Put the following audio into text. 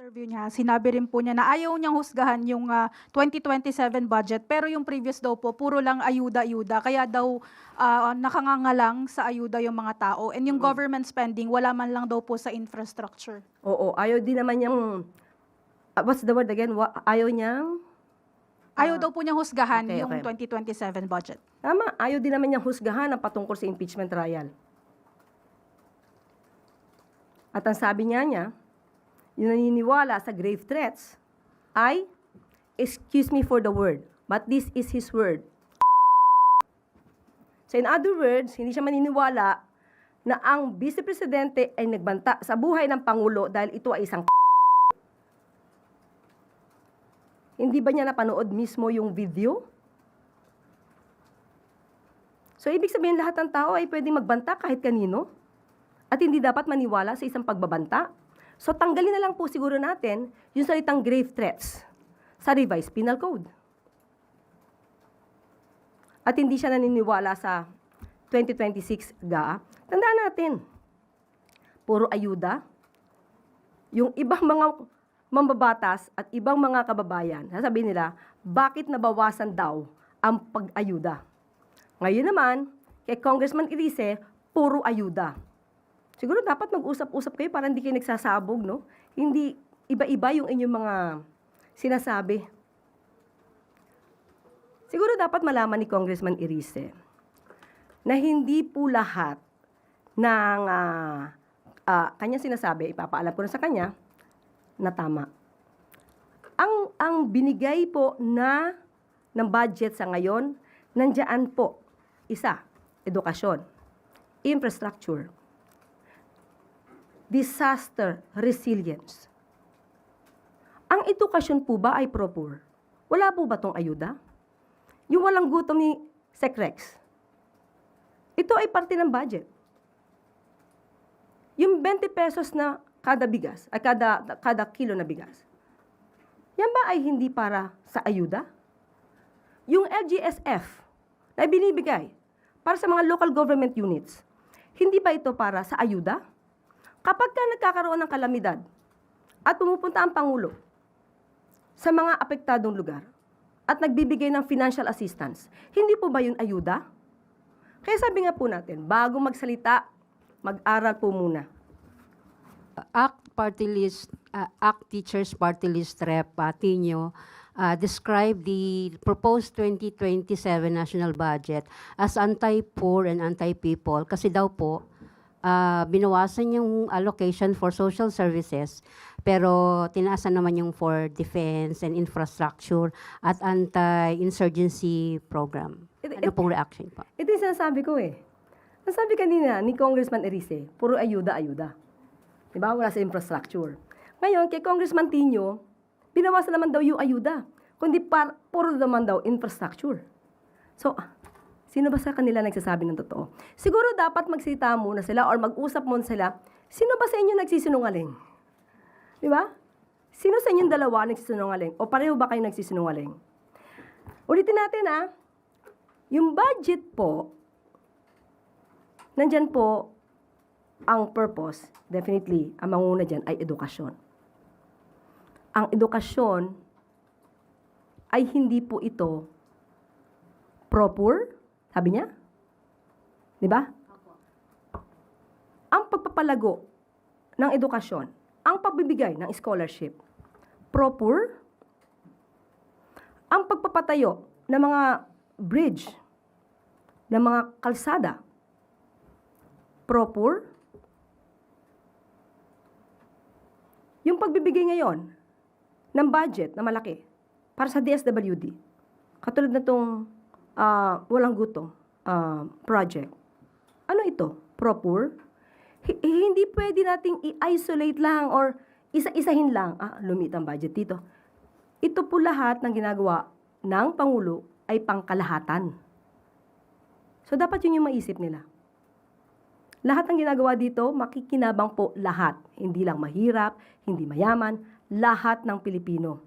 interview niya, sinabi rin po niya na ayaw niyang husgahan yung 2027 budget, pero yung previous daw po, puro lang ayuda-ayuda. Kaya daw nakanganga lang sa ayuda yung mga tao. And yung government spending, wala man lang daw po sa infrastructure. Oo, ayaw din naman niyang, what's the word again? Ayaw niyang, Ayaw daw po niyang husgahan okay, yung okay. 2027 budget. tama, ayaw din naman niyang husgahan ang patungkol sa impeachment trial. At ang sabi niya, yung naniniwala sa grave threats ay, excuse me for the word, but this is his word. So in other words, hindi siya maniniwala na ang Vice Presidente ay nagbanta sa buhay ng Pangulo dahil ito ay isang Hindi ba niya napanood mismo yung video? So ibig sabihin lahat ng tao ay pwedeng magbanta kahit kanino at hindi dapat maniwala sa isang pagbabanta. So tanggalin na lang po siguro natin yung salitang grave threats sa revised penal code. At hindi siya naniniwala sa 2026 GA. Tandaan natin, puro ayuda. Yung ibang mga mambabatas at ibang mga kababayan, sasabihin nila, bakit nabawasan daw ang pag-ayuda? Ngayon naman, kay Congressman Irice, puro ayuda. Siguro dapat mag-usap-usap kayo para hindi kayo nagsasabog, no? Hindi iba-iba yung inyong mga sinasabi. Siguro dapat malaman ni Congressman Irice na hindi po lahat ng kanyang sinasabi, ipapaalam ko na sa kanya, na tama. Ang binigay po ng budget sa ngayon, nandiyan po, isa, edukasyon, infrastructure, disaster resilience. Ang edukasyon po ba ay pro-poor? Wala po ba tong ayuda? Yung walang gutom ni Secrex, ito ay parte ng budget. Yung 20 pesos na kada bigas, ay kada kilo na bigas, yan ba ay hindi para sa ayuda? Yung LGSF na binibigay para sa mga local government units, hindi ba ito para sa ayuda? Kapag ka nagkakaroon ng kalamidad at pumupunta ang Pangulo sa mga apektadong lugar at nagbibigay ng financial assistance, hindi po ba yun ayuda? Kaya sabi nga po natin, bago magsalita, mag-aral po muna. ACT Teachers Party List Rep Tino described the proposed 2027 national budget as anti-poor and anti-people kasi daw po binawasan yung allocation for social services pero tinaasan naman yung for defense and infrastructure at anti-insurgency program. Ano pong reaction po? Ito yung sinasabi ko eh. Nasabi kanina ni Congressman Irice, puro ayuda-ayuda. Diba? Wala sa infrastructure. Ngayon, kay Congressman Tino, binawasan naman daw yung ayuda. Kundi puro naman daw infrastructure. So, sino ba sa kanila nagsasabi ng totoo? Siguro dapat magsalita muna sila or mag-usap muna sila. Sino ba sa inyo nagsisinungaling? Diba? Sino sa inyong dalawa nagsisinungaling? O pareho ba kayo nagsisinungaling? Ulitin natin yung budget po, nandyan po ang purpose, definitely, ang manguna dyan ay edukasyon. Ang edukasyon ay hindi po ito pro-poor, sabi niya? Di ba? Ang pagpapalago ng edukasyon, ang pagbibigay ng scholarship, pro-poor, ang pagpapatayo ng mga bridge, ng mga kalsada, pro-poor, yung pagbibigay ngayon ng budget na malaki para sa DSWD, katulad na itong walang gutom project. Ano ito? Pro-poor? Hindi pwede nating i-isolate lang or isa-isahin lang. Lumit ang budget dito. Ito po lahat ng ginagawa ng Pangulo ay pangkalahatan. So dapat yun yung maisip nila. Lahat ng ginagawa dito, makikinabang po lahat. Hindi lang mahirap, hindi mayaman, lahat ng Pilipino.